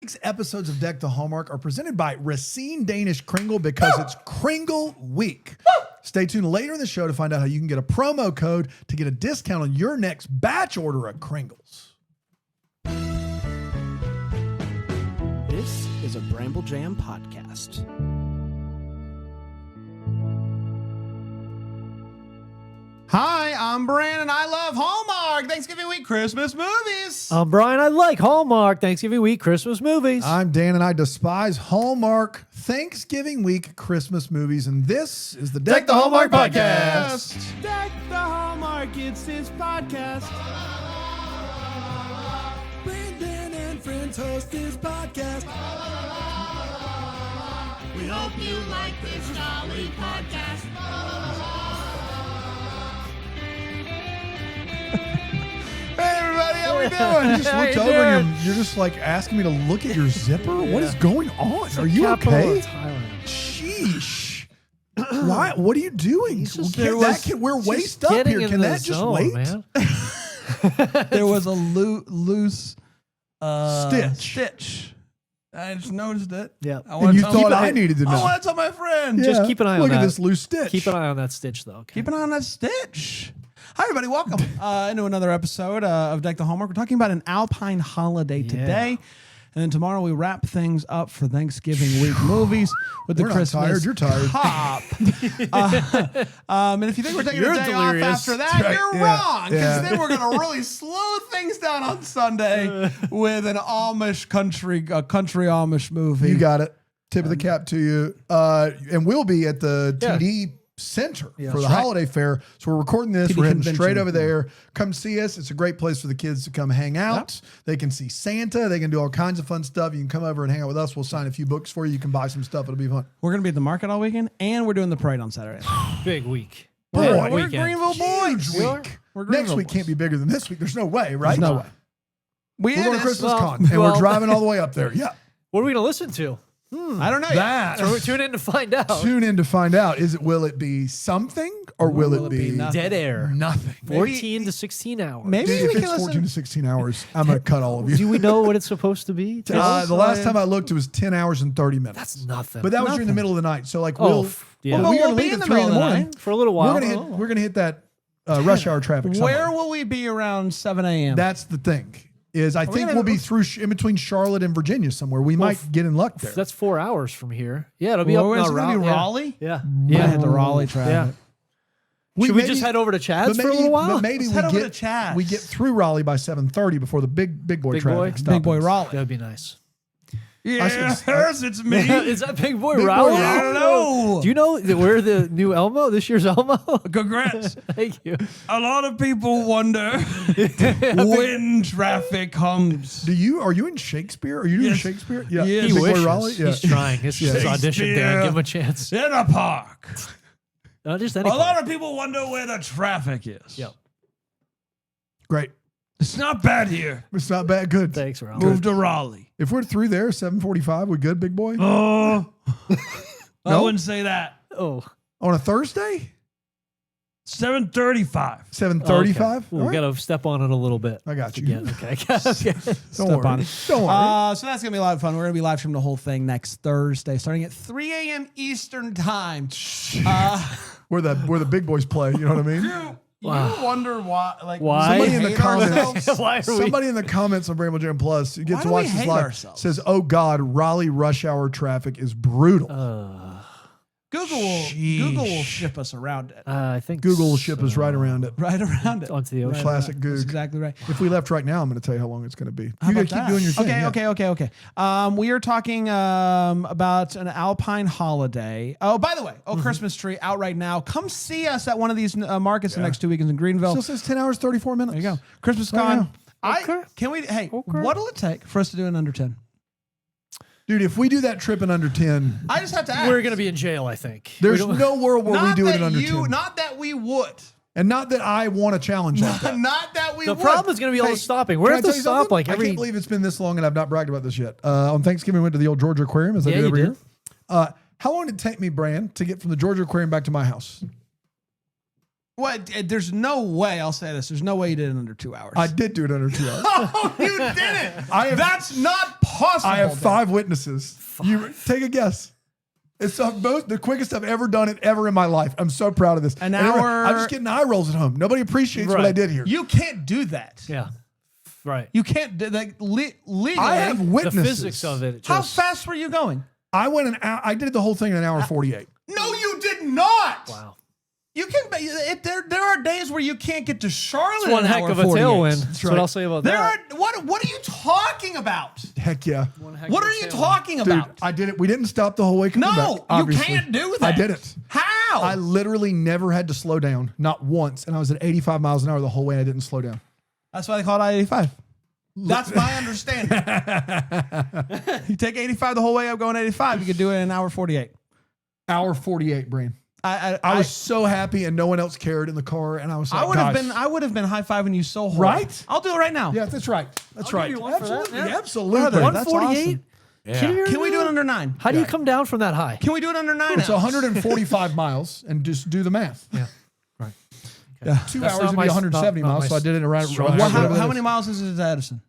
These episodes of Deck the Hallmark are presented by Racine Danish Kringle because it's Kringle Week. Stay tuned later in the show to find out how you can get a promo code to get a discount on your next batch order of Kringles. This is a Bramble Jam podcast. Hi, I'm Bran, and I love Hallmark Thanksgiving week Christmas movies. I'm Brian. I like Hallmark Thanksgiving week Christmas movies. I'm Dan, and I despise Hallmark Thanksgiving week Christmas movies, and this is the Deck the Hallmark podcast. Deck the Hallmark, it's his podcast. Brandon and friends host this podcast. We hope you like this jolly podcast. Hey everybody, how we doing? You just looked over and you're just like asking me to look at your zipper? What is going on? Are you okay? Sheesh. Why? What are you doing? We're waist up here. Can that just wait? Man. There was a loose stitch. I just noticed it. Yeah. And you thought I needed to know. I want to tell my friend. Just keep an eye on Look that. at this loose stitch. Keep an eye on that stitch, though. Okay? Keep an eye on that stitch. Hi, everybody. Welcome into another episode of Deck the Hallmark. We're talking about an Alpine Holiday today. And then tomorrow we wrap things up for Thanksgiving week movies with the We're not Christmas tired. You're tired. Cop. And if you think we're taking a day delirious. off after that, Right. you're Yeah. wrong. Because then we're going to really slow things down on Sunday with an Amish country Amish movie. You got it. Tip of the cap to you. And we'll be at the TD Center for the holiday fair. So we're recording this. TD We're heading convention. straight over there. Come see us. It's a great place for the kids to come hang out. They can see Santa. They can do all kinds of fun stuff. You can come over and hang out with us. We'll sign a few books for you. You can buy some stuff. It'll be fun. We're going to be at the market all weekend, and we're doing the parade on Saturday. Big week. Boy, Big we're weekend. Greenville boys. Huge week. We're Next Greenville week boys. can't be bigger than this week. There's no way, right? There's no way. We're going to is. Christmas Well, Con, and well- we're driving all the way up there. Yeah. What are we going to listen to? I don't know. That. So tune in to find out. Tune in to find out. Will it be something or will it be nothing? Dead air. nothing? 14 to 16 hours. Maybe Dude, we if can it's 14 listen. to 16 hours, I'm going to cut all of you. Do we know what it's supposed to be? The last time I looked, it was 10 hours and 30 minutes. That's nothing. But that was during the middle of the night. So like Oh, we're yeah. going We'll to be leave in at the 3 in the middle of the morning. For a little while. We're going to hit that rush hour traffic somewhere. Where will we be around 7 a.m.? That's the thing. I think gonna- we'll be through in between Charlotte and Virginia somewhere. We might get in luck there. That's 4 hours from here. Yeah, it'll be up Where's in it gonna be, yeah. Raleigh? Yeah. Yeah, hit the Raleigh traffic. Yeah. Should we just head over to Chad's for a little while? But maybe Let's we head over get to Chad's. we get through Raleigh by 7:30 before the big boy Big traffic boy? stops. Big boy Raleigh. That'd be nice. Yes, it's me. Is that Big Boy Big Boy Raleigh? Raleigh? I don't know. Do you know that we're the new Elmo? This year's Elmo? Congrats. Thank you. A lot of people wonder when traffic comes. Are you in Shakespeare? Are you doing Yes. Shakespeare? Yeah. Yes. He Big wishes. boy Raleigh? Yeah. He's trying. It's his audition, Dan. Give him a chance. In a park. Not just any A lot of people wonder where the traffic is. Yep. Great. It's not bad here. It's not bad. Good. Thanks, Raleigh. Move to Raleigh. If we're through there, 7:45, we good, big boy? Oh, I No? wouldn't say that. Oh. On a Thursday? 7:35. 7:35? Okay. We got to step on it a little bit. I got you. Again. Okay. Okay. Don't worry. on it. Don't worry. So that's going to be a lot of fun. We're going to be live streaming the whole thing next Thursday, starting at 3 a.m. Eastern time. Where the big boys play, you know what I mean? You wonder why? Like, Why? Somebody in the hate comments. ourselves? Why are we? Somebody in the comments on Bramble Jam Plus, you get Why to do watch we this hate live, ourselves? says, "Oh God, Raleigh rush hour traffic is brutal." Google will ship us around it. I think Google will ship us right around it. Right around it. onto the ocean. Classic That's Goog. exactly right. If we left right now, I'm going to tell you how long it's going to be. How You got about to keep that? doing your thing. Okay. We are talking about an Alpine Holiday. Oh, by the way, Christmas tree out right now. Come see us at one of these markets the next 2 weekends in Greenville. Still says 10 hours, 34 minutes. There you go. Christmas Right Con. now. Okay. Can we? Hey, Okay. what'll it take for us to do an under 10? Dude, if we do that trip in under 10, I just have to ask. We're going to be in jail, I think. there's no world where we Not do it that in under 10. Not that we would. And not that I want to challenge that. Not that we The would. problem is going to be all Hey, the stopping. We're Can I going to tell you stop something? like I every. can't believe it's been this long and I've not bragged about this yet. On Thanksgiving, we went to the old Georgia Aquarium, as I Yeah, do you every did. year. How long did it take me, Bran, to get from the Georgia Aquarium back to my house? What? There's no way. I'll say this. There's no way you did it in under 2 hours. I did do it under 2 hours. Oh, you didn't. That's not impossible. I have Dan. 5 witnesses. You take a guess. It's the quickest I've ever done it ever in my life. I'm so proud of this. An And hour. I'm just getting eye rolls at home. Nobody appreciates what I did here. You can't do that. Yeah. Right. You can't do that legally. I have The witnesses. physics of it. How Just, fast were you going? I went an hour. I did the whole thing in an hour 48. No, you did not. Wow. You can. There are days where you can't get to Charlotte. It's one in an heck hour of a 48. tailwind. That's what right. I'll say about There that. are what are you talking about? Heck yeah. What are you talking Dude, about? I did it. We didn't stop the whole way coming back. No, Obviously. you can't do that. I did it. How? I literally never had to slow down, not once. And I was at 85 miles an hour the whole way. I didn't slow down. That's why they call it I-85. That's my understanding. You take 85 the whole way up going 85, you could do it in an hour 48. Hour 48, Brain. I I was so happy and no one else cared in the car. And I was like, I would have been high-fiving you so hard. Right? I'll do it right now. Yeah, that's right. That's I'll right. give you one for that, Absolutely. man. Absolutely. Brother, that's 148? Yeah. Can we do it under 9? How do you come down from that high? Can we do it under 9? It's 145 miles and just do the math. Yeah. Right. Yeah. 2 That's hours not would my- be 170 not miles. my So I did it around. strong Well, Whatever how many miles is it to Edison?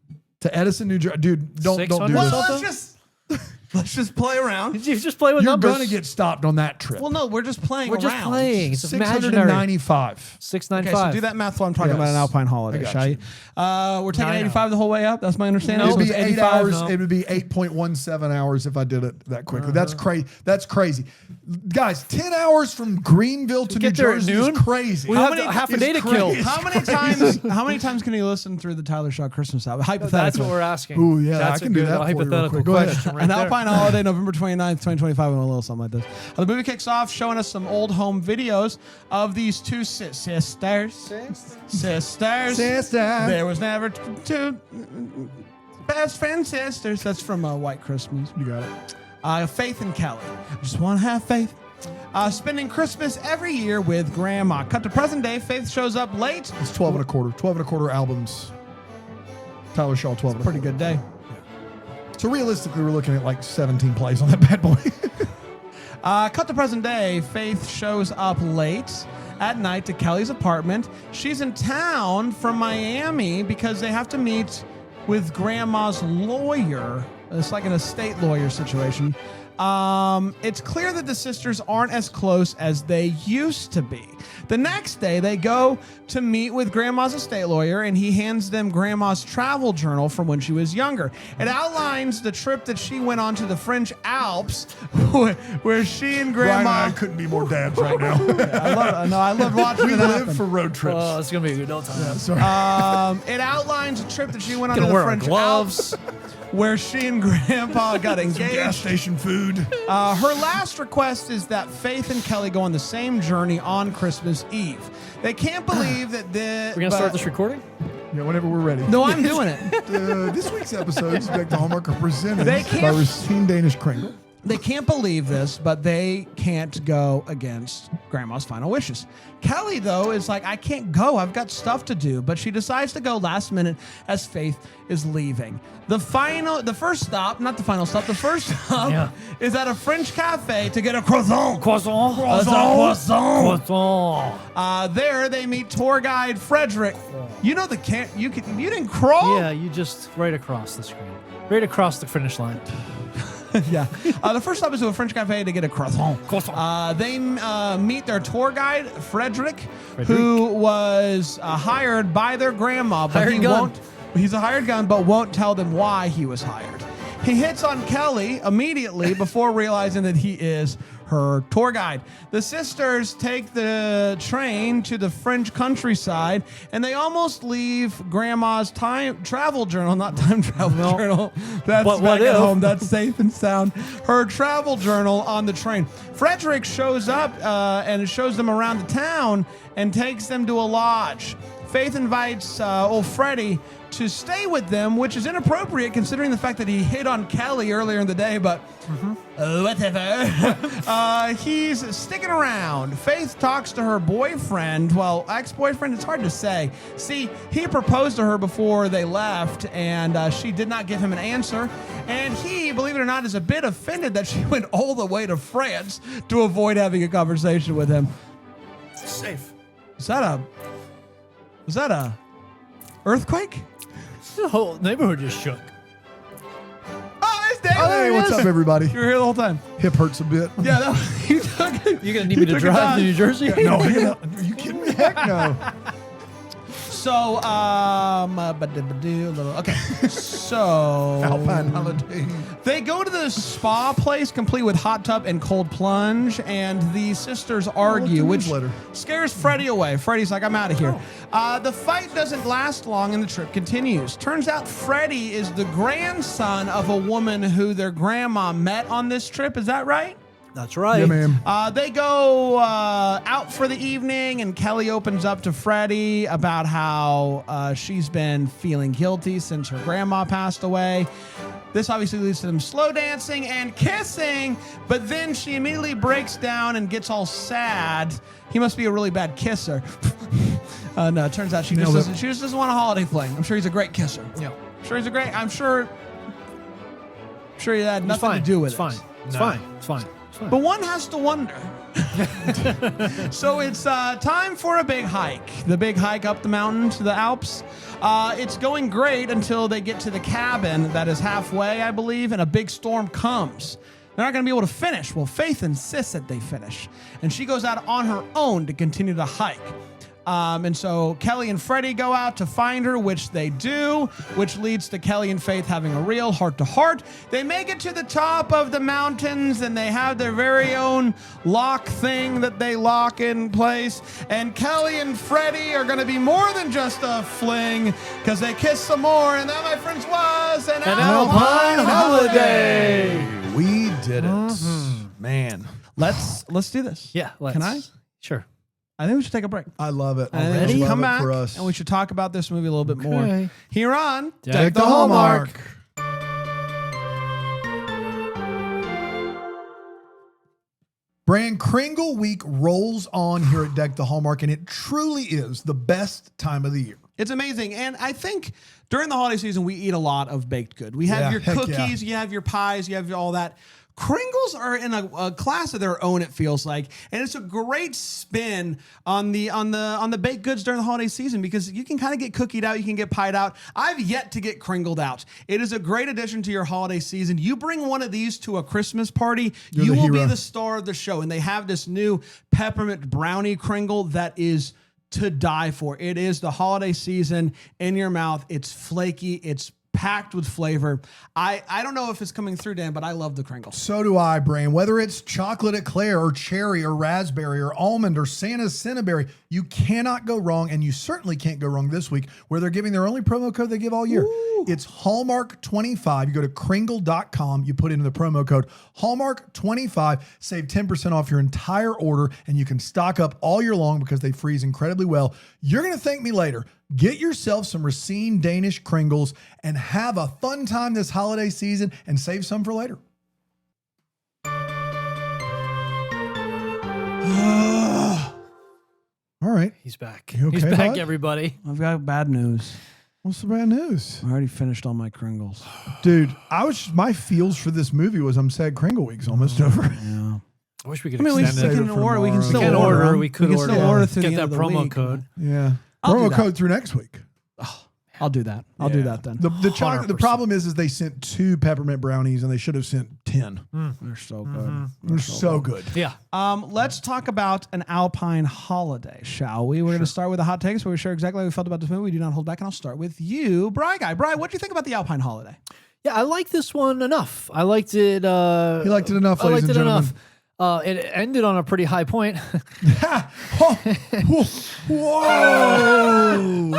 To Edison, New Jersey. Dude, don't do 600 this. something? Let's just play around. You just play with You're numbers. going to get stopped on that trip. Well, no, we're just playing We're around. just playing. It's imaginary. 695. Okay, 695. so do that math while I'm talking Yes. about an Alpine Holiday, I got shall you? We're taking 9 85 the whole way up. That's my understanding. It So would be it's 8 85. hours. no. It would be 8.17 hours if I did it that quickly. That's crazy. That's crazy. Guys, 10 hours from Greenville to New get there at Jersey noon? is crazy. We have half a day to kill. How many times can you listen through the Tyler Shaw Christmas album? That's Hypothetically. what we're asking. Ooh, yeah, That's I can a do good that for you real hypothetical quick. Go ahead. question right An there. Alpine Holiday, November 29th, 2025, and a little something like this. The movie kicks off showing us some old home videos of these two sisters. There was never two best friend sisters. That's from White Christmas. You got it. Faith and Kelly. Just want to have faith. Spending Christmas every year with Grandma. Cut to present day. Faith shows up late. It's 12 and a quarter. 12 and a quarter albums. Tyler Shaw, 12 and a Pretty quarter. good day. So realistically, we're looking at like 17 plays on that bad boy. Cut to present day. Faith shows up late at night to Kelly's apartment. She's in town from Miami because they have to meet with Grandma's lawyer. It's like an estate lawyer situation. It's clear that the sisters aren't as close as they used to be. The next day, they go to meet with Grandma's estate lawyer, and he hands them Grandma's travel journal from when she was younger. It outlines the trip that she went on to the French Alps, where she and Ryan Grandma. and I couldn't be more dads right now. I love watching We it live happen. for road trips. Oh, it's gonna be a good old time. Sorry. It outlines a trip that she went on to Gonna the wear our French gloves. Alps, where she and Grandpa got Gas engaged. station food. Her last request is that Faith and Kelly go on the same journey on Christmas Eve. They can't believe that We're gonna start this recording. Yeah, whenever we're ready. No, I'm doing it. This week's episodes of Back to Hallmark are presented They by can't- Racine Danish Kringle. They can't believe this, but they can't go against Grandma's final wishes. Kelly, though, is like, I can't go. I've got stuff to do. But she decides to go last minute as Faith is leaving. The first stop is at a French cafe to get a croissant. There they meet tour guide Frederic. You know you didn't crawl? Yeah, you just right across the screen, right across the finish line. Yeah. The first stop is to a French cafe to get a croissant. They meet their tour guide, Frederic, who was hired by their grandma, but he's a hired gun, but won't tell them why he was hired. He hits on Kelly immediately before realizing that he is her tour guide. The sisters take the train to the French countryside, and they almost leave Grandma's travel journal. That's But back what at if? home. That's safe and sound. Her travel journal on the train. Frederic shows up and shows them around the town and takes them to a lodge. Faith invites old Freddie to stay with them, which is inappropriate considering the fact that he hit on Kelly earlier in the day, but whatever. He's sticking around. Faith talks to her boyfriend, ex-boyfriend, it's hard to say. See, he proposed to her before they left, and she did not give him an answer. And he, believe it or not, is a bit offended that she went all the way to France to avoid having a conversation with him. Safe. Was that a earthquake? The whole neighborhood just shook. Oh, what's up, everybody? You were here the whole time. Hip hurts a bit. Yeah, you You're gonna need me to drive to New Jersey? No, are you kidding me? Heck no. So, okay. So, Alpine Holiday. they go to the spa place complete with hot tub and cold plunge, and the sisters argue, which newsletter. scares Freddie away. Freddie's like, I'm out of here. The fight doesn't last long, and the trip continues. Turns out Freddie is the grandson of a woman who their grandma met on this trip. Is that right? That's right. Yeah, man. They go out for the evening, and Kelly opens up to Freddie about how she's been feeling guilty since her grandma passed away. This obviously leads to them slow dancing and kissing, but then she immediately breaks down and gets all sad. He must be a really bad kisser. No, it turns out she just doesn't want a holiday fling. I'm sure he's a great kisser. Yeah. I'm sure he had nothing to do with it. It's fine. But one has to wonder. So it's time for a big hike. The big hike up the mountain to the Alps. It's going great until they get to the cabin that is halfway, I believe, and a big storm comes. They're not going to be able to finish. Well, Faith insists that they finish. And she goes out on her own to continue the hike. And so Kelly and Freddie go out to find her, which they do, which leads to Kelly and Faith having a real heart-to-heart. They make it to the top of the mountains, and they have their very own lock thing that they lock in place. And Kelly and Freddie are going to be more than just a fling, because they kiss some more. And that, my friends, was an Alpine Holiday. We did it. Man. Let's do this. Yeah. Can I? Sure. I think we should take a break. I love it. And then I we should love come it back for us. and we should talk about this movie a little bit more. Here on Deck the Hallmark. Brand Kringle Week rolls on here at Deck the Hallmark, and it truly is the best time of the year. It's amazing. And I think during the holiday season, we eat a lot of baked good. We have your heck cookies, you have your pies, you have all that. Kringles are in a class of their own, it feels like, and it's a great spin on the baked goods during the holiday season, because you can kind of get cookied out, you can get pied out. I've yet to get Kringled out. It is a great addition to your holiday season. You bring one of these to a Christmas party, you will be the star of the show. And they have this new peppermint brownie Kringle that is to die for. It is the holiday season in your mouth. It's flaky. It's packed with flavor. I don't know if it's coming through, Dan, but I love the Kringle. So do I, Brain. Whether it's chocolate eclair or cherry or raspberry or almond or Santa's Cinnaberry, you cannot go wrong, and you certainly can't go wrong this week, where they're giving their only promo code they give all year. Ooh. It's Hallmark25. You go to Kringle.com, you put in the promo code Hallmark25, save 10% off your entire order, and you can stock up all year long because they freeze incredibly well. You're going to thank me later. Get yourself some Racine Danish Kringles and have a fun time this holiday season, and save some for later. All right. He's back. You okay, He's back, bud? everybody. I've got bad news. What's the bad news? I already finished all my Kringles. Dude, my feels for this movie was I'm sad Kringle Week's almost over. Yeah. I wish we could I mean, we extend it. can order. We can tomorrow. still We can order. order. We could can order. still order through Get the that end of the promo week. code. Yeah. I'll do Promo that. code through next week. I'll do that. I'll do that then. The chocolate. The 100%. problem is they sent 2 peppermint brownies and they should have sent 10. They're so good. They're so good. Yeah. Let's talk about an Alpine Holiday, shall we? We're going to start with the hot takes where we share exactly how we felt about this movie. We do not hold back, and I'll start with you, Bri Guy. Bri, what do you think about the Alpine Holiday? Yeah, I like this one enough. I liked it. He liked it enough, I ladies liked and it gentlemen. enough. It ended on a pretty high point. Whoa.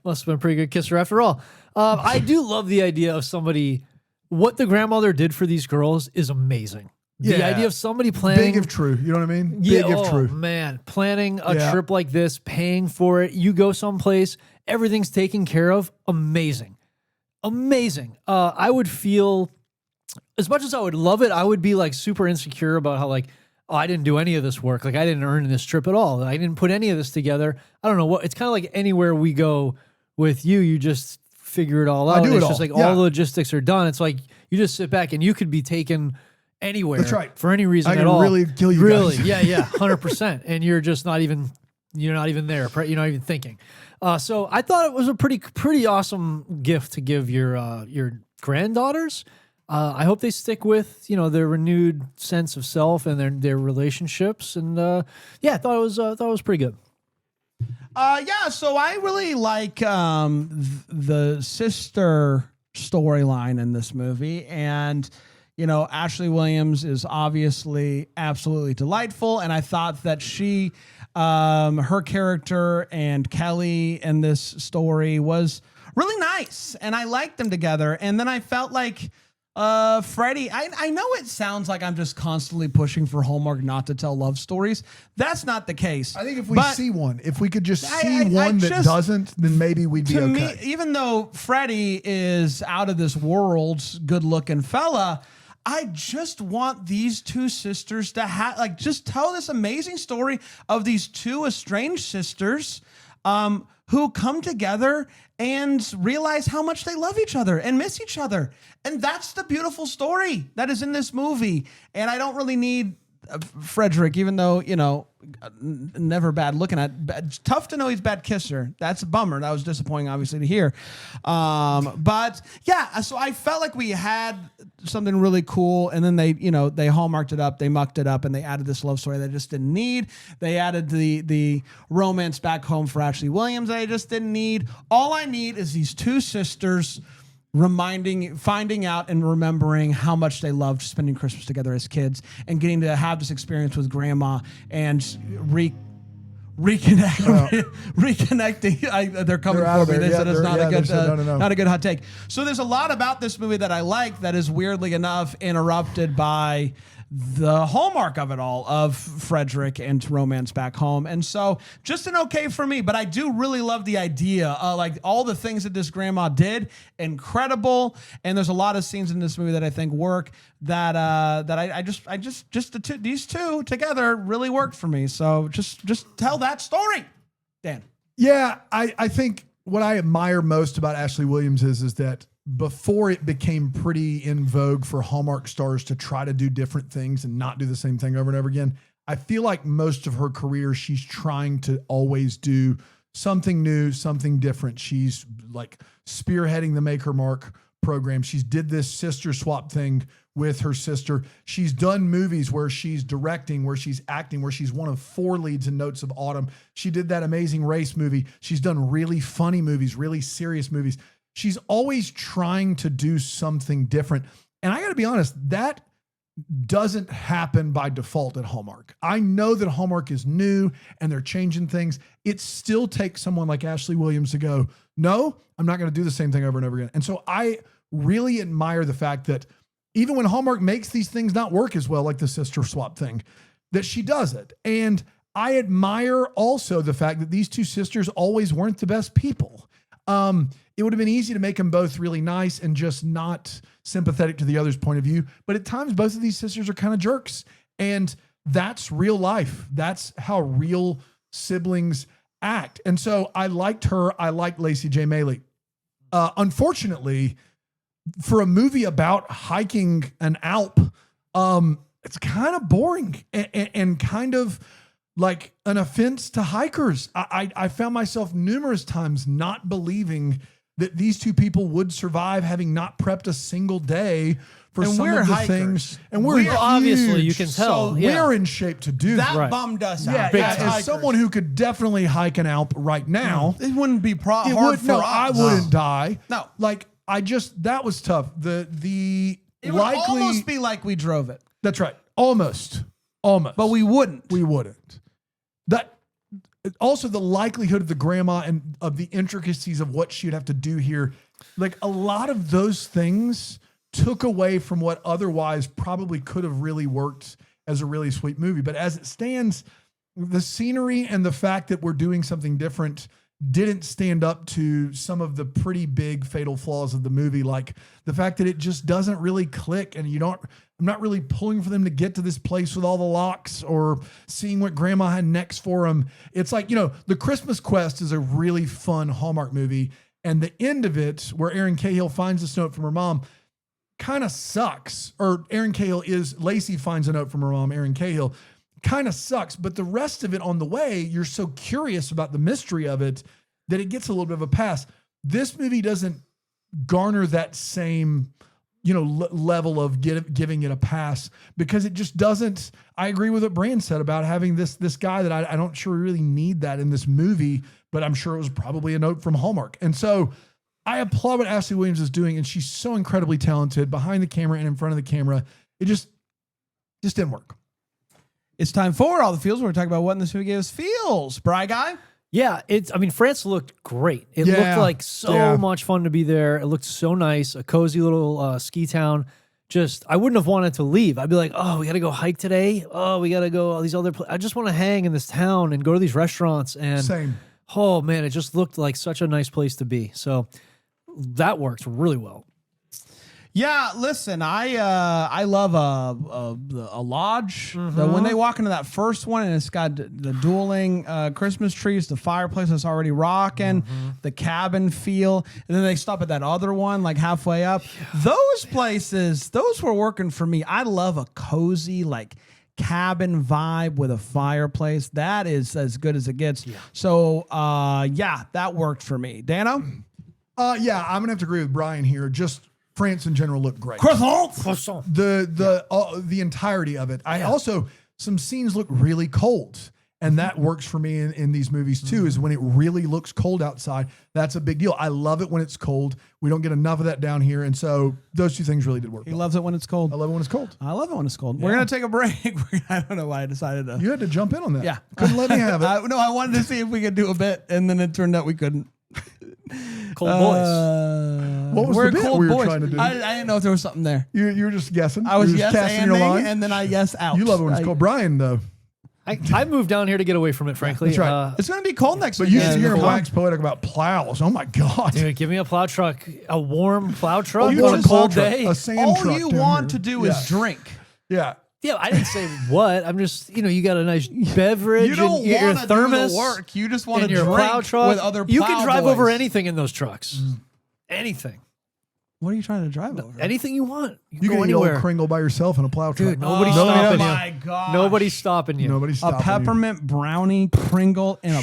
Must have been a pretty good kisser after all. I do love the idea of somebody. What the grandmother did for these girls is amazing. The Yeah. idea of somebody planning. Big if true. You know what I mean? Yeah, Big if true. Man, planning a Yeah. trip like this, paying for it. You go someplace, everything's taken care of. Amazing. Amazing. I would feel, as much as I would love it, I would be like super insecure about how like, oh, I didn't do any of this work. Like I didn't earn this trip at all. I didn't put any of this together. I don't know what, it's kind of like anywhere we go with you, you just figure it all out. do it It's all. just like Yeah. all the logistics are done. It's like you just sit back and you could be taken anywhere. That's right. For any reason I at can all. really kill you Really? guys. Yeah, 100%. And you're just not even there. You're not even thinking. So I thought it was a pretty awesome gift to give your granddaughters. I hope they stick with their renewed sense of self and their relationships. And I thought it was pretty good. So I really like the sister storyline in this movie, and Ashley Williams is obviously absolutely delightful, and I thought that she, her character and Kelly in this story was really nice, and I liked them together. And then I felt like Freddie, I know it sounds like I'm just constantly pushing for Hallmark not to tell love stories. That's not the case. I think if we see one, if we could just see one that doesn't, then maybe we'd be okay. To me, even though Freddie is out of this world, good looking fella, I just want these two sisters to just tell this amazing story of these two estranged sisters who come together and realize how much they love each other and miss each other. And that's the beautiful story that is in this movie. And I don't really need Frederic, even though, never bad looking at. Tough to know he's a bad kisser. That's a bummer. That was disappointing, obviously, to hear. But yeah, so I felt like we had something really cool, and then they hallmarked it up, they mucked it up, and they added this love story that I just didn't need. They added the romance back home for Ashley Williams that I just didn't need. All I need is these two sisters finding out and remembering how much they loved spending Christmas together as kids and getting to have this experience with grandma and reconnecting. They're coming for me. They said it's not a good hot take. So there's a lot about this movie that I like that is weirdly enough interrupted by the hallmark of it all, of Frederic and romance back home. And so just an okay for me, but I do really love the idea. Like all the things that this grandma did, incredible. And there's a lot of scenes in this movie that I think work that these two together really worked for me. So just tell that story, Dan. Yeah. I think what I admire most about Ashley Williams is that before it became pretty in vogue for Hallmark stars to try to do different things and not do the same thing over and over again, I feel like most of her career, she's trying to always do something new, something different. She's like spearheading the Make Her Mark program. She's did this sister swap thing with her sister. She's done movies where she's directing, where she's acting, where she's one of 4 leads in Notes of Autumn. She did that Amazing Race movie. She's done really funny movies, really serious movies. She's always trying to do something different. And I got to be honest, that doesn't happen by default at Hallmark. I know that Hallmark is new and they're changing things. It still takes someone like Ashley Williams to go, no, I'm not going to do the same thing over and over again. And so I really admire the fact that even when Hallmark makes these things not work as well, like the sister swap thing, that she does it. And I admire also the fact that these two sisters always weren't the best people. It would have been easy to make them both really nice and just not sympathetic to the other's point of view. But at times, both of these sisters are kind of jerks. And that's real life. That's how real siblings act. And so I liked her. I liked Laci J. Mailey. Unfortunately, for a movie about hiking an Alp, it's kind of boring and kind of like an offense to hikers. I found myself numerous times not believing that these two people would survive, having not prepped a single day for some of the things. And we're obviously, you can tell. So we're in shape to do that. That bummed us out. As someone who could definitely hike an Alp right now, it wouldn't be hard for us. I wouldn't die. No. Like that was tough. It would almost be like we drove it. That's right. Almost. But we wouldn't. That also the likelihood of the grandma and of the intricacies of what she'd have to do here. Like a lot of those things took away from what otherwise probably could have really worked as a really sweet movie. But as it stands, the scenery and the fact that we're doing something different didn't stand up to some of the pretty big fatal flaws of the movie. Like the fact that it just doesn't really click and I'm not really pulling for them to get to this place with all the locks or seeing what grandma had next for them. It's like, The Christmas Quest is a really fun Hallmark movie. And the end of it, where Erin Cahill finds this note from her mom, kind of sucks. Or Laci finds a note from her mom, Erin Cahill, kind of sucks. But the rest of it on the way, you're so curious about the mystery of it that it gets a little bit of a pass. This movie doesn't garner that same level of giving it a pass, because it just doesn't. I agree with what Brand said about having this guy that I don't sure really need that in this movie, but I'm sure it was probably a note from Hallmark. And so I applaud what Ashley Williams is doing, and she's so incredibly talented behind the camera and in front of the camera. It just didn't work. It's time for all the feels. We're talking about what in this movie gave us feels. Bri Guy? Yeah, France looked great. It looked like so much fun to be there. It looked so nice, a cozy little ski town. Just, I wouldn't have wanted to leave. I'd be like, oh, we got to go hike today. Oh, we got to go all these other places. I just want to hang in this town and go to these restaurants. And Same. Oh man, it just looked like such a nice place to be. So that works really well. Yeah, listen, I love a lodge. When they walk into that first one and it's got the dueling Christmas trees, the fireplace that's already rocking, the cabin feel, and then they stop at that other one like halfway up. Those places, those were working for me. I love a cozy like cabin vibe with a fireplace. That is as good as it gets. Yeah. So that worked for me. Dano? I'm gonna have to agree with Brian here. Just France in general looked great. Croissant. The entirety of it. I also, some scenes look really cold, and that works for me in these movies too. Is when it really looks cold outside. That's a big deal. I love it when it's cold. We don't get enough of that down here, and so those two things really did work. He loves it when it's cold. I love it when it's cold. I love it when it's cold. Yeah. We're gonna take a break. I don't know why I decided to. You had to jump in on that. Yeah, couldn't let me have it. I wanted to see if we could do a bit, and then it turned out we couldn't. Cold boys. What was the bit we were trying to do? I didn't know if there was something there. You were just guessing. I was just casting your line, and then I yes out. You love it when it's cold. Brian, though. I moved down here to get away from it, frankly. That's right. It's going to be cold next week. But you used to hear wax poetic about plows. Oh, my God. Dude, give me a plow truck. A warm plow truck you on a cold day. A sand All truck you down want here. to do is drink. Yeah. Yeah, I didn't say what. I'm just, you got a nice beverage. You don't and your want to do thermos the work. You just want to your drink plow truck with other You can drive over boys. anything in those trucks. Anything. What are you trying to drive over? Anything you want. You You can can go eat old anywhere. Kringle by yourself in a plow truck. Dude, nobody's Oh stopping my you. gosh. Nobody's stopping you. Nobody's stopping A peppermint brownie Pringle in a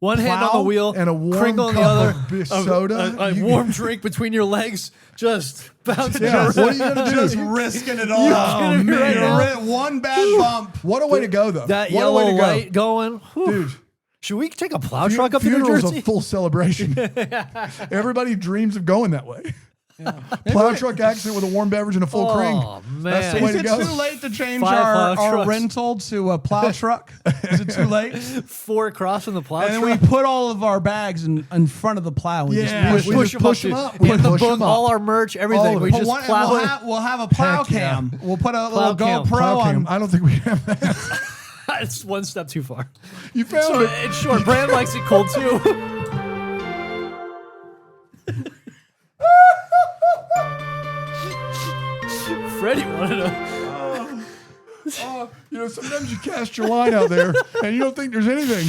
One hand on plow the wheel and a warm Kringle on the cup other. of beer soda. A warm drink between your legs. Just bouncing Yeah, around. what are you going to do? just risking it all. Oh, man. Right now. One bad bump. What a way to go, though. That what a yellow way to go. light going. Whew. Dude. Should we take a plow truck up to New Funeral's Jersey? a full celebration. Everybody dreams of going that way. Plow truck accident with a warm beverage and a full Kring. Oh, man. That's the way Is to it go. too late to change 5 our plow trucks. rental to a plow truck? Is it too late? 4 across from the plow And then truck. we put all of our bags in front of the plow. And Yeah, just we push just push them dude. up. We And the push book, them up. all our merch, everything. All of We it. just But plow we'll it. have a plow Heck yeah. cam. We'll put a Plow little cam. GoPro Plow on. cam. I don't think we have that. It's one step too far. You found So, it. it's short. Brand likes it cold too. Freddie wanted to. Sometimes you cast your line out there and you don't think there's anything,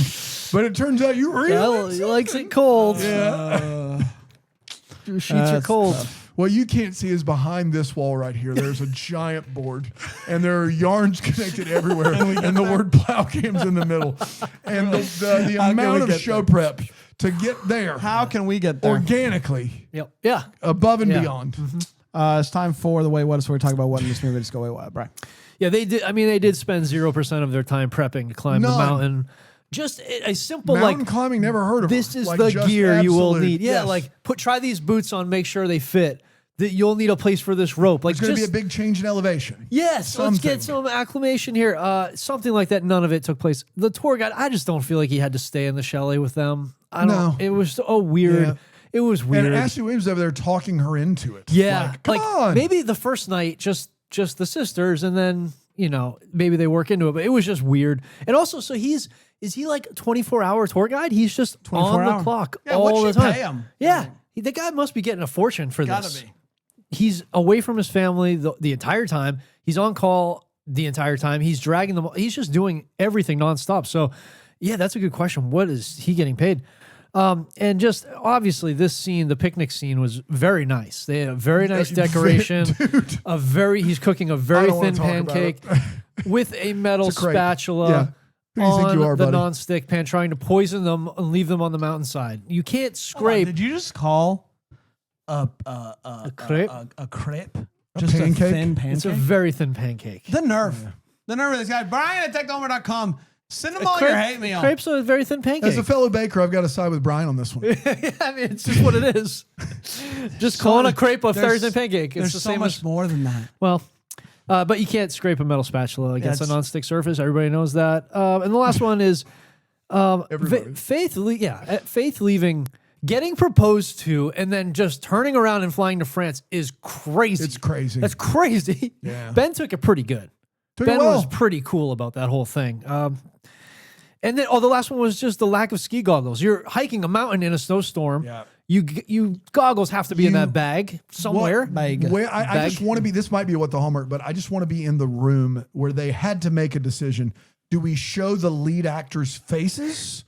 but it turns out you Well, really. he likes it cold. Yeah. Your sheets are cold. What you can't see is behind this wall right here. There's a giant board, and there are yarns connected everywhere, and the word plow cam's in the middle. And the How can amount we of get show there? prep to get there How can we get there? organically, Yep. Yeah. above and Yeah. beyond. It's time for the way what is. We're talking about what in this movie. Just go way what, Brian. Yeah, they did. I mean, they did spend 0% of their time prepping to climb the None. mountain. Just a simple Mountain climbing, never heard of this her. is Like, the just gear you will absolute. need. Yeah, Yes. like try these boots on, make sure they fit. That you'll need a place for this rope. Like It's going to be just a big change in elevation. yes, let's get some acclimation here. Something like that. None of it took place. The tour guide, I just don't feel like he had to stay in the chalet with them. I don't. No. It was so weird. Yeah. It was weird. And Ashley Williams over there talking her into it. yeah, Like, come on. maybe the first night just the sisters, and then maybe they work into it. But it was just weird. And also, so is he like 24-hour tour guide? He's just 24 on hour. the clock Yeah, all what'd the you time. pay him? Yeah, the guy must be getting a fortune for Gotta this. be. He's away from his family the entire time. He's on call the entire time. He's dragging them. He's just doing everything nonstop. So, yeah, that's a good question. What is he getting paid? And just obviously, this scene, the picnic scene, was very nice. They had a very nice decoration. Dude. He's cooking a very don't wanna thin talk about pancake with a metal It's a crepe. spatula. Yeah. Who do you think On you are, the buddy? non-stick pan, trying to poison them and leave them on the mounside. You can't Hold on, scrape. did you just call crepe? a crepe, A just pancake? a thin pancake. It's a very thin pancake. The nerve of this guy, Brian at techhomer.com. Send them all your hate mail. Crepe's a very thin pancake. As a fellow baker, I've got to side with Brian on this one. I mean, it's just what it is. Just calling a crepe a very thin pancake. It's There's the so same much as more than that. well. But you can't scrape a metal spatula against a That's- nonstick surface. Everybody knows that. And the last one is Everybody. Faith leaving, getting proposed to, and then just turning around and flying to France is crazy. It's crazy. That's crazy. Yeah. Ben took it pretty good. Took it Ben well. was pretty cool about that whole thing. And then, the last one was just the lack of ski goggles. You're hiking a mountain in a snowstorm. Yeah. You goggles have to be in You- that bag somewhere. Where I just want to be, this might be what the Hallmark, but I just want to be in the room where they had to make a decision. Do we show the lead actors' faces?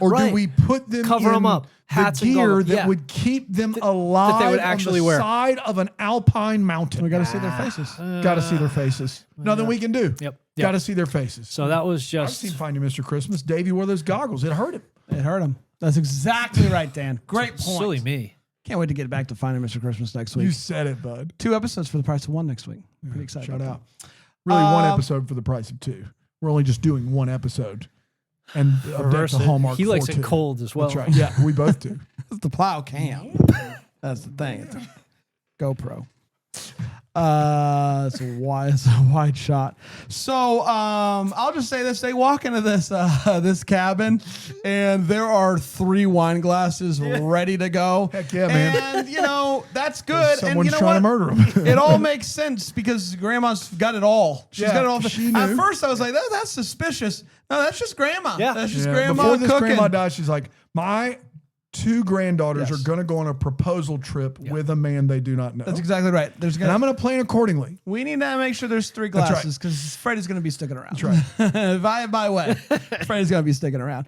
Or Right. do we put them Cover in them up. Hats the and gear goggles. that Yeah. would keep them alive would on actually the wear. side of an alpine mountain? We got to see their faces. Got to see their faces. Nothing we can do. Yep. Got to see their faces. So that was I've just seen Finding Mr. Christmas. Davey wore those goggles. It hurt him. It hurt him. That's exactly right, Dan. Great point. silly me. Can't wait to get back to Finding Mr. Christmas next You week. said it, bud. 2 episodes for the price of 1 next week. Pretty excited. Shout about out. Really, one Um, episode for the price of 2. We're only just doing 1 episode. And Reverse the it. Hallmark. He likes it 4-2. cold as well. That's right. Yeah, we both do. that. It's the plow cam. That's the thing. It's a GoPro. It's a wide shot. So I'll just say this: they walk into this this cabin, and there are 3 wine glasses ready to go. Heck yeah, man. And that's good. Someone's and you know trying what? to murder them. It all makes sense because Grandma's got it all. She's Yeah, got it all. she At knew. first, I was like, that's suspicious. No, that's just Grandma. Yeah. That's just Yeah, Grandma before this cooking. grandma died, she's like, my 2 granddaughters Yes. are going to go on a proposal trip with a man they do not know. That's exactly right. There's and I'm going to plan accordingly. We need to make sure there's 3 That's right. glasses because Freddie's going to be sticking around. That's right. by way, Freddie's going to be sticking around.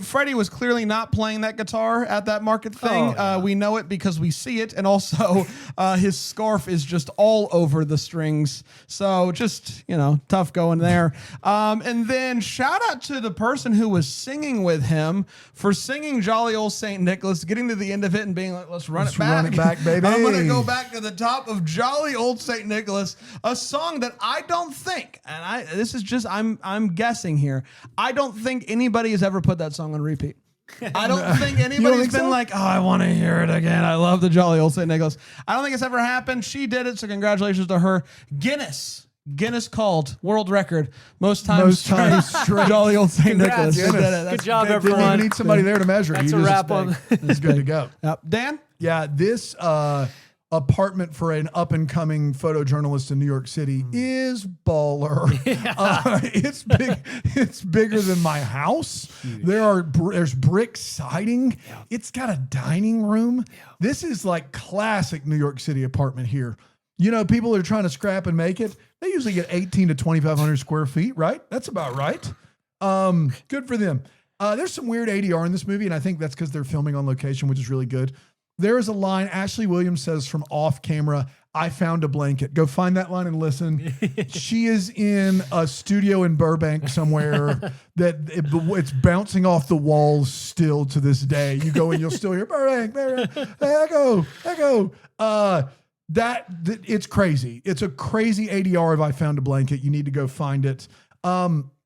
Freddie was clearly not playing that guitar at that market thing. We know it because we see it. And also his scarf is just all over the strings. So just, tough going there. And then shout out to the person who was singing with him for singing Jolly Old St. Nicholas, getting to the end of it and being like, let's run it back. run it back, baby. I'm going to go back to the top of Jolly Old St. Nicholas, a song that I don't think, and this is just, I'm guessing here, I don't think anybody has ever put that song on repeat. I don't think anybody's think been so? like, oh, I want to hear it again. I love the Jolly Old St. Nicholas. I don't think it's ever happened. She did it, so congratulations to her. Guinness called world record most times straight. Jolly Old St. Congrats. Nicholas. She did it. Guinness. That's Good job, big. Didn't everyone. even need somebody there to measure. That's You a just- wrap on. It's good to go. Yep. Dan? Yeah, this apartment for an up-and-coming photojournalist in New York City is baller. It's big. It's bigger than my house. There's brick siding. Yeah. It's got a dining room. Yeah. This is like classic New York City apartment here. People are trying to scrap and make it. They usually get 18 to 2,500 square feet, right? That's about right. Good for them. There's some weird ADR in this movie, and I think that's because they're filming on location, which is really good. There is a line Ashley Williams says from off camera, I found a blanket. Go find that line and listen. She is in a studio in Burbank somewhere that it's bouncing off the walls still to this day. You go and you'll still hear Burbank, echo. It's crazy. It's a crazy ADR of I found a blanket. You need to go find it.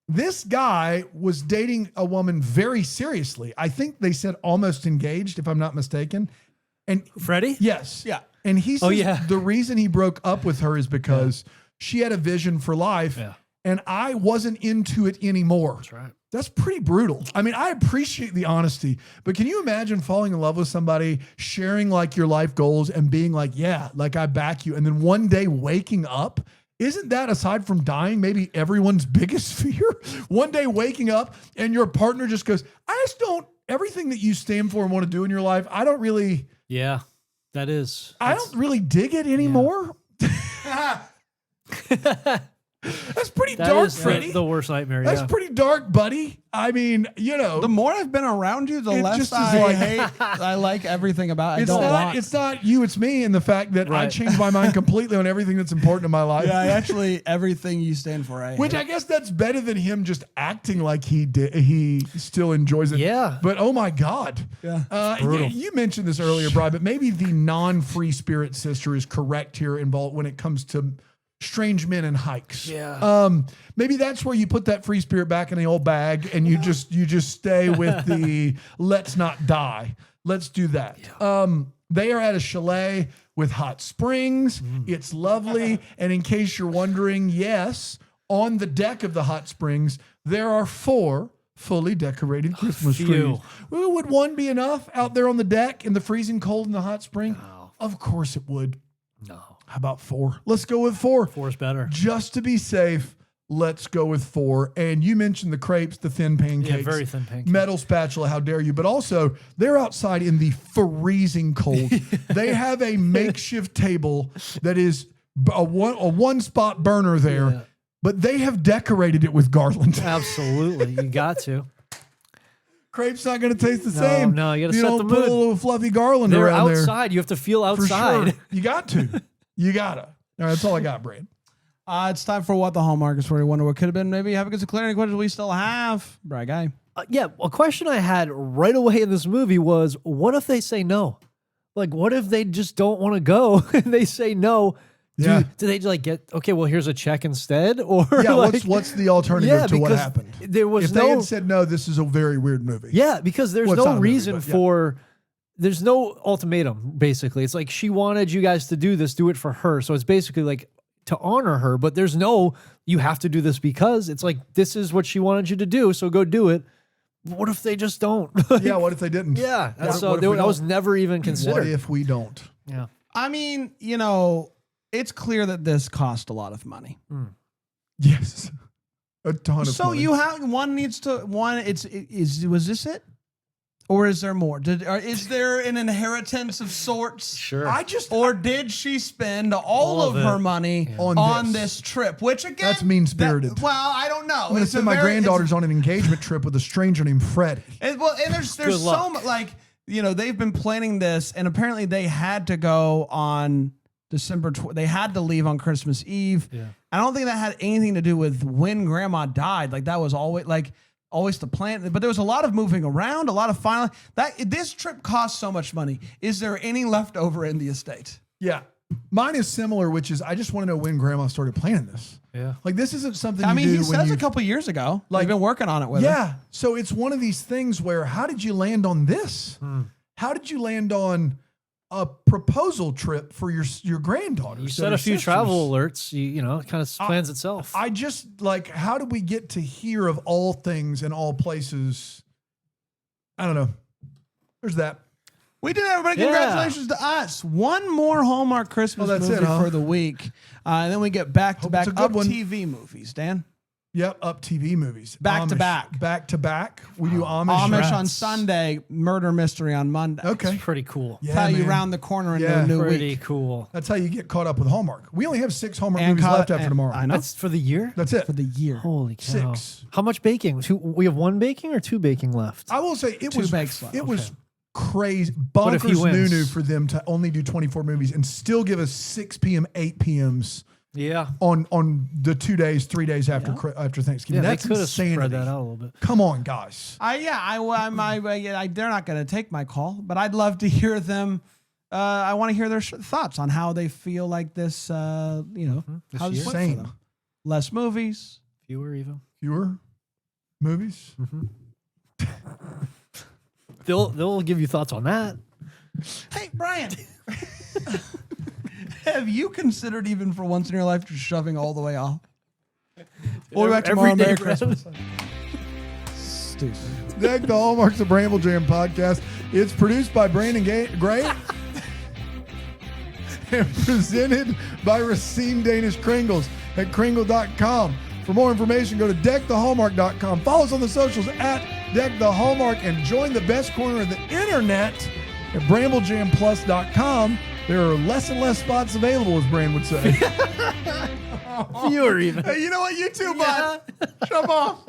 This guy was dating a woman very seriously. I think they said almost engaged, if I'm not mistaken. And Freddie? yes. Yeah. And he says yeah. the reason he broke up with her is because she had a vision for life. Yeah. And I wasn't into it anymore. That's right. That's pretty brutal. I mean, I appreciate the honesty, but can you imagine falling in love with somebody, sharing like your life goals and being like, yeah, like I back you. And then one day waking up, isn't that, aside from dying, maybe everyone's biggest fear? One day waking up and your partner just goes, I just don't, everything that you stand for and want to do in your life, I don't really, Yeah, that is. I don't really dig it anymore. That's pretty That dark, is Freddie. the worst nightmare. That's Yeah. pretty dark, buddy. I mean, The more I've been around you, the It less just is I like- hate. I like everything about. I it's don't not. want. It's not you. It's me, and the fact that I Right. changed my mind completely on everything that's important in my life. Yeah, I actually everything you stand for. Which I guess that's better than him just acting like he did. He still enjoys it. Yeah. But oh my God. Yeah. You mentioned this earlier, Brian, but maybe the non-free spirit sister is correct here involved when it comes to strange men and hikes. Yeah. Maybe that's where you put that free spirit back in the old bag and you just stay with the let's not die. Let's do that. They are at a chalet with hot springs. It's lovely. And in case you're wondering, yes, on the deck of the hot springs, there are 4 fully decorated Christmas trees. Well, would one be enough out there on the deck in the freezing cold in the hot spring? No. Of course it would. No. How about 4? Let's go with 4. 4 is better. Just to be safe, let's go with 4. And you mentioned the crepes, the thin pancakes. Yeah, very thin pancakes. Metal spatula, how dare you. But also, they're outside in the freezing cold. They have a makeshift table that is a one-spot burner there, Yeah. but they have decorated it with garland. Absolutely. You got to. Crepe's not going to taste the same. No, you gotta set don't the put mood. a little fluffy garland They're around there. outside. You have to feel For outside. sure. You got to. You got to. All right, that's all I got, Brad. It's time for what the Hallmark is. Where you wonder what could have been. Maybe have a good clarity questions we still have. Brad guy. Yeah, a question I had right away in this movie was, what if they say no? Like, what if they just don't want to go and they say no? Yeah. Do they like get, okay, well, here's a check instead? Or Yeah, like, what's the alternative to what because happened? There was If no, they had said no, this is a very weird movie. yeah, because there's Well, it's not no a movie, reason but yeah. for, there's no ultimatum, basically. It's like she wanted you guys to do this, do it for her. So it's basically like to honor her, but there's no, you have to do this because it's like, this is what she wanted you to do, so go do it. What if they just don't? Yeah, what if they didn't? Yeah, What- so what if we that was don't? never even considered. What if we don't? Yeah. I mean, it's clear that this cost a lot of money. Yes. A ton of So money. you have was this it? Or is there more? Is there an inheritance of sorts? Sure. Or did she spend all of of her it. money On on this. this trip? Which again, That's mean-spirited. well, I don't know. I'm going to send my granddaughters on an engagement trip with a stranger named Freddie. And there's Good so luck. much, like, they've been planning this, and apparently they had to go on they had to leave on Christmas Eve. Yeah. I don't think that had anything to do with when Grandma died. Like, that was always the plan. But there was a lot of moving around, a lot of filing. This trip cost so much money. Is there any left over in the estate? Yeah. Mine is similar, which is I just want to know when Grandma started planning this. Yeah. Like, this isn't something I you mean, do he when says you... a couple years ago. Like- Like, been working on it with her. Yeah. So it's one of these things where, how did you land on this? How did you land on a proposal trip for your granddaughter? You set a few travel alerts, it kind of plans itself. I just how did we get to hear of all things in all places? I don't know. There's that. We did, everybody. Yeah. Congratulations to us. One more Hallmark Christmas Oh, that's movie it, huh? for the week. And then we get back to Hope back it's a good up one. TV movies, Dan. Yep. Up TV movies. Back to Amish. back. Back to back. We do Amish. Amish rats. on Sunday, murder mystery on Monday. Okay. It's pretty cool. Yeah, That's how you man. round the corner into Yeah. a new Pretty week. cool. That's how you get caught up with Hallmark. We only have 6 Hallmark And movies caught- left after and- tomorrow. I know. That's for the year? That's it. For the year. Holy cow. 6. How much baking? We have 1 baking or 2 baking left? I will say it Two was bakes left. it was crazy if he bonkers wins? nunu for them to only do 24 movies and still give us 6 p.m., 8 p.m.s Yeah. on the 2 days, 3 days after after Thanksgiving. Yeah, That's they could have insanity. spread that out a little bit. Come on, guys. They're not going to take my call, but I'd love to hear them. I want to hear their thoughts on how they feel like this. This How's year? it for Same. them? Less movies. Fewer even. Fewer movies. They'll give you thoughts on that. Hey, Brian. Have you considered, even for once in your life, just shoving all the way off? We'll be back tomorrow. Every day, Merry Brad. Christmas. Stupid. Deck the Hallmarks of Bramble Jam podcast. It's produced by Brandon Gray and presented by Racine Danish Kringles at kringle.com. For more information, go to deckthehallmark.com. Follow us on the socials at Deck the Hallmark and join the best corner of the internet At BrambleJamPlus.com, there are less and less spots available, as Bran would say. Fewer even. Hey, you know what? You too, bud. Jump off.